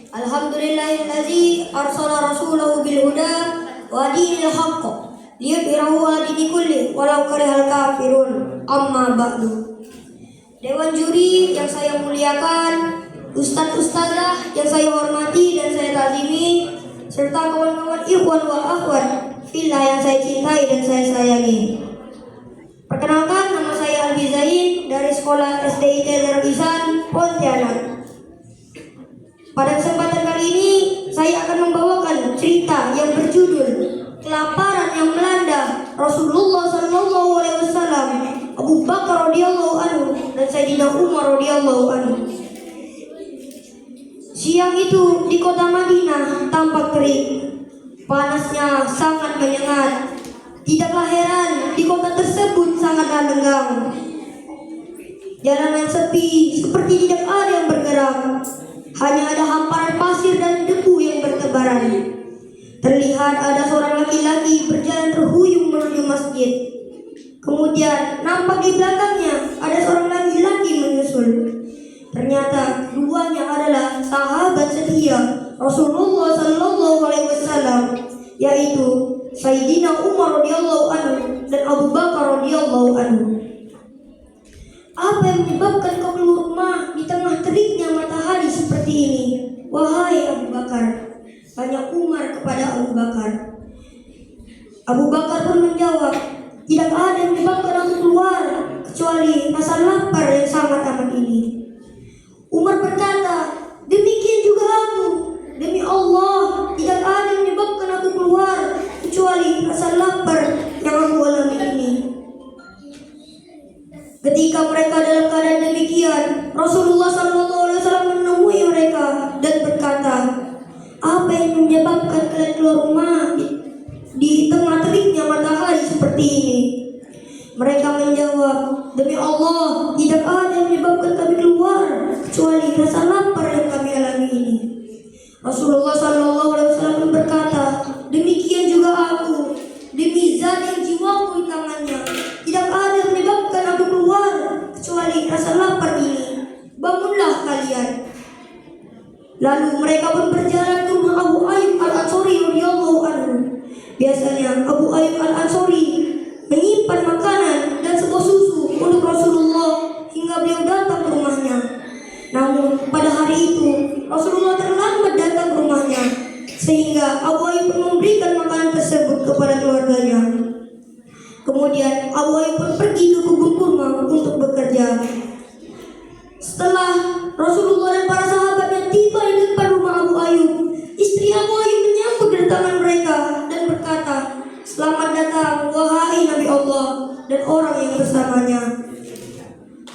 Alhamdulillahillazi arsala rasulahu bil huda wa dinil haqq liyudhhirahu 'ala dini kulli walau karihal kafirun. Amma ba'du. Dewan juri yang saya muliakan, ustadz-ustadzah yang saya hormati dan saya tazimi, serta kawan-kawan ikhwan wa akhwat fillah yang saya cintai dan saya sayangi. Perkenalkan, nama saya Albi Zain dari Sekolah SDIT Darul Ihsan, Pontianak. Pada kesempatan kali ini saya akan membawakan cerita yang berjudul Kelaparan yang melanda Rasulullah SAW, Abu Bakar radhiyallahu anhu dan Sayyidina Umar radhiyallahu anhu. Siang itu di kota Madinah tampak terik, panasnya sangat menyengat. Tidaklah heran di kota tersebut sangatlah lenggang. Jalanan sepi seperti tidak ada yang bergerak. Hanya ada hamparan pasir dan debu yang bertebaran. Terlihat ada seorang laki-laki berjalan terhuyung menuju masjid. Kemudian nampak di belakangnya ada seorang laki-laki menyusul. Ternyata keduanya adalah sahabat setia Rasulullah SAW, yaitu Sayyidina Umar radhiyallahu anhu dan Abu Bakar radhiyallahu anhu. Apa yang menyebabkan kau keluar rumah di tengah teriknya matahari seperti ini, wahai Abu Bakar? Tanya Umar kepada Abu Bakar. Abu Bakar pun menjawab, tidak ada yang menyebabkan aku keluar kecuali rasa lapar yang sangat amat ini. Umar berkata, demikian juga aku. Demi Allah, tidak ada yang menyebabkan aku keluar kecuali rasa lapar yang aku alami ini. Ketika mereka dalam keadaan demikian, Rasulullah SAW menemui mereka dan berkata, apa yang menyebabkan kalian keluar rumah di tengah teriknya matahari seperti ini? Mereka menjawab, demi Allah, tidak ada yang menyebabkan kami keluar kecuali rasa lapar yang kami alami ini. Rasulullah SAW berkata, demikian juga aku. Demi zat yang jiwaku di tangannya, tidak ada yang menyebabkan aku keluar kecuali rasa lapar ini. Bangunlah kalian. Lalu mereka pun berjalan ke rumah Abu Ayyub Al-Ansari radhiyallahu anhu. Biasanya Abu Ayyub Al-Ansari menyimpan makanan dan sebuah susu untuk Rasulullah hingga beliau datang ke rumahnya. Namun pada hari itu Rasulullah terlambat datang ke rumahnya, sehingga Abu Ayyub pun memberikan makanan tersebut kepada keluarganya. Kemudian Abu Ayyub pun pergi ke kebun kurma untuk bekerja. Setelah Rasulullah dan para sahabatnya tiba di depan rumah Abu Ayyub, istri Abu Ayyub menyambut kedatangan mereka dan berkata, selamat datang wahai Nabi Allah dan orang yang bersamanya.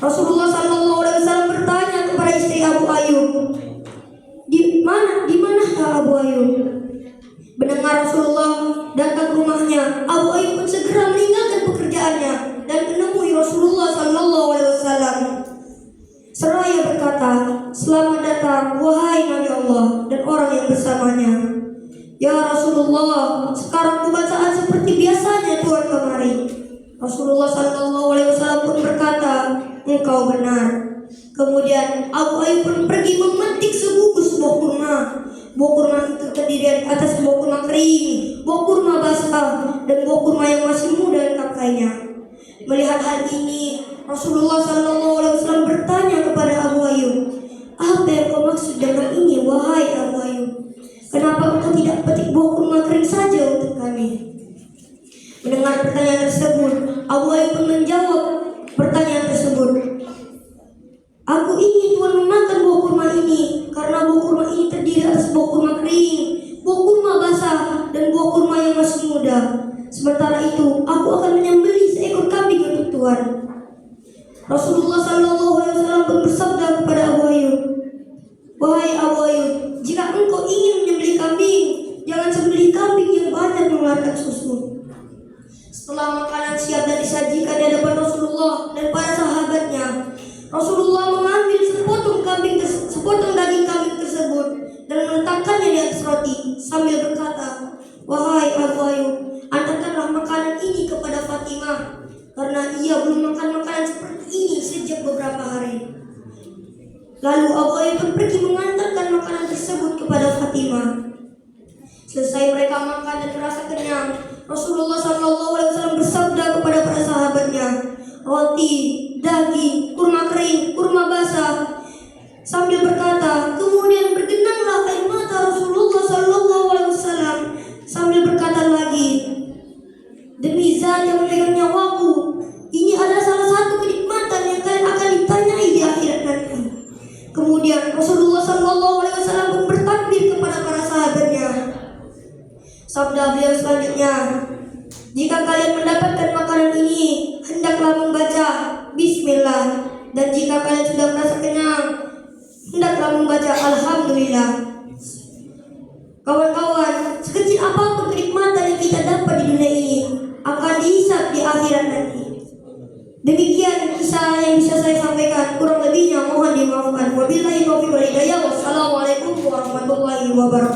Rasulullah SAW bertanya kepada istri Abu Ayyub, di manakah Abu Ayyub? Mendengar Rasulullah datang ke rumahnya, Abu Ayyub pun segera meninggalkan pekerjaannya dan menemui Rasulullah SAW. Seraya berkata, selamat datang wahai Nabi Allah dan orang yang bersamanya. Ya Rasulullah, sekarang kebacakan seperti biasanya Tuhan kemari. Rasulullah SAW pun berkata, engkau benar. Kemudian Abu Ayyub pun pergi memetik sebungkus buah kurma. Buah kurma itu terdiri atas buah kurma kering, buah kurma basah, dan buah kurma yang masih muda dan kakainya. Melihat hal ini, Rasulullah SAW bertanya kepada Abu Ayyub, apa yang kau maksud dengan ini, wahai Abu Ayyub? Kenapa engkau tidak petik buah kurma kering saja untuk kami? Mendengar pertanyaan tersebut, Abu Ayyub pun menjawab pertanyaan tersebut. Aku ingin Tuhan memakan buah kurma ini karena buah kurma ini terdiri atas buah kurma kering, buah kurma basah, dan buah kurma yang masih muda. Sementara itu, aku akan menyembelih seekor kambing untuk Tuhan. Rasulullah SAW pun bersabda kepada Abu Ayyub, wahai Abu Ayyub, jika engkau ingin menyembelih kambing, jangan sembelih kambing yang banyak mengeluarkan susu. Setelah makanan siap dan disajikan di hadapan Rasulullah dan para sahabatnya, Rasulullah mengambil sepotong daging kambing tersebut dan meletakkannya di atas roti sambil berkata, wahai Abu Ayyub, antarkanlah makanan ini kepada Fatimah karena ia belum makan makanan seperti ini sejak beberapa hari. Lalu Abu Ayyub pun pergi Selesai mereka makan dan merasa kenyang, Rasulullah SAW bersabda kepada para sahabatnya, roti, daging, kurma kering, kurma basah, sambil berkata, kemudian bergenanglah air mata Rasulullah SAW sambil berkata lagi, demi Zat yang memegang nyawaku, ini adalah salah satu kenikmatan yang kalian akan ditanyai di akhirat nanti. Kemudian Rasulullah SAW pun bertakbir kepada para sahabatnya. Sabda beliau selanjutnya, jika kalian mendapatkan makanan ini, hendaklah membaca Bismillah, dan jika kalian sudah merasa kenyang, hendaklah membaca Alhamdulillah. Kawan-kawan, sekecil apapun kenikmatan yang kita dapat di dunia ini akan dihisab di akhirat nanti. Demikian kisah yang bisa saya sampaikan, kurang lebihnya mohon dimaafkan. Wabillahi taufiq wal hidayah. Wassalamualaikum warahmatullahi wabarakatuh.